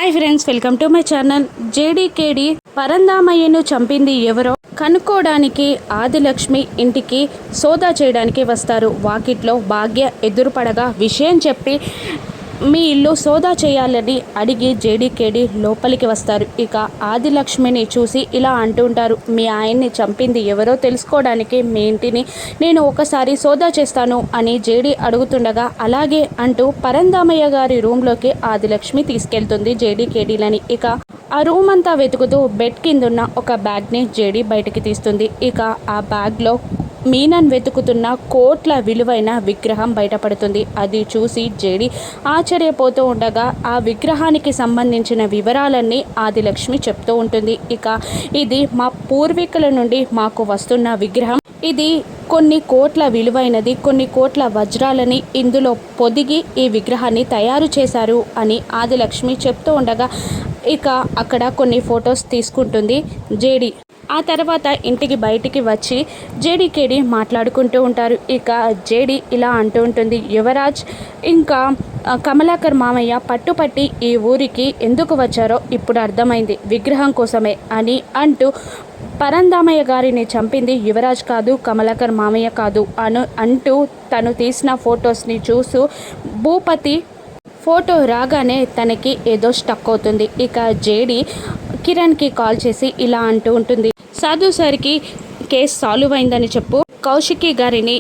Hi friends, welcome to my channel. జేడీకేడి పరందామయ్యను చంపింది ఎవరో కనుక్కోవడానికి ఆదిలక్ష్మి ఇంటికి సోదా చేయడానికి వస్తారు. వాకిట్లో భాగ్య ఎదురుపడగా విషయం చెప్పి మీ ఇల్లు సోదా చేయాలని అడిగి జేడీకేడి లోపలికి వస్తారు. ఇక ఆదిలక్ష్మిని చూసి ఇలా అంటుంటారు, మీ ఆయన్ని చంపింది ఎవరో తెలుసుకోవడానికి మీ ఇంటిని నేను ఒకసారి సోదా చేస్తాను అని జేడీ అడుగుతుండగా అలాగే అంటూ పరందామయ్య గారి రూమ్లోకి ఆదిలక్ష్మి తీసుకెళ్తుంది జేడీకేడీలని. ఇక ఆ రూమ్ అంతా వెతుకుతూ బెడ్ కిందున్న ఒక బ్యాగ్ని జేడీ బయటికి తీస్తుంది. ఇక ఆ బ్యాగ్లో మీనన్ వెతుకుతున్న కోట్ల విలువైన విగ్రహం బయటపడుతుంది. అది చూసి జేడీ ఆశ్చర్యపోతూ ఉండగా ఆ విగ్రహానికి సంబంధించిన వివరాలన్నీ ఆదిలక్ష్మి చెప్తూ ఉంటుంది. ఇక ఇది మా పూర్వీకుల నుండి మాకు వస్తున్న విగ్రహం, ఇది కొన్ని కోట్ల విలువైనది, కొన్ని కోట్ల వజ్రాలని ఇందులో పొదిగి ఈ విగ్రహాన్ని తయారు చేశారు అని ఆదిలక్ష్మి చెప్తూ ఉండగా ఇక అక్కడ కొన్ని ఫొటోస్ తీసుకుంటుంది జేడీ. ఆ తర్వాత ఇంటికి బయటికి వచ్చి జేడీకేడి మాట్లాడుకుంటూ ఉంటారు. ఇక జేడీ ఇలా అంటూ ఉంటుంది, యువరాజ్ ఇంకా కమలాకర్ మామయ్య పట్టుపట్టి ఈ ఊరికి ఎందుకు వచ్చారో ఇప్పుడు అర్థమైంది, విగ్రహం కోసమే అని అంటూ పరందామయ్య గారిని చంపింది యువరాజ్ కాదు, కమలాకర్ మామయ్య కాదు అంటూ తను తీసిన ఫొటోస్ని చూస్తూ భూపతి ఫోటో రాగానే తనకి ఏదో స్టక్ అవుతుంది. ఇక జేడీ కిరణ్కి కాల్ చేసి ఇలా అంటూ ఉంటుంది, సాధు సార్కి కేసు సాల్వ్ అయిందని చెప్పు, కౌశికి గారిని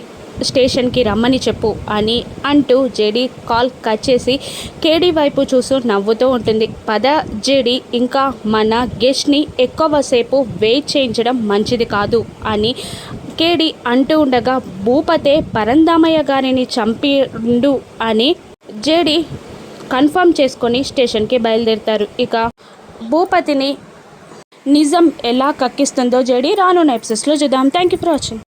స్టేషన్కి రమ్మని చెప్పు అని అంటూ జేడీ కాల్ కట్ చేసి కేడీ వైపు చూస్తూ నవ్వుతూ ఉంటుంది. పద జేడీ, ఇంకా మన గెస్ట్ని ఎక్కువసేపు వెయిట్ చేయించడం మంచిది కాదు అని కేడీ అంటూ ఉండగా భూపతే పరందామయ్య గారిని చంపిండు అని జేడీ కన్ఫర్మ్ చేసుకొని స్టేషన్కి బయలుదేరుతారు. ఇక భూపతిని నిజం ఎలా కక్కిస్తుందో జేడీ రానున్న ఎపిసోడ్స్లో చూద్దాం. Thank you for watching.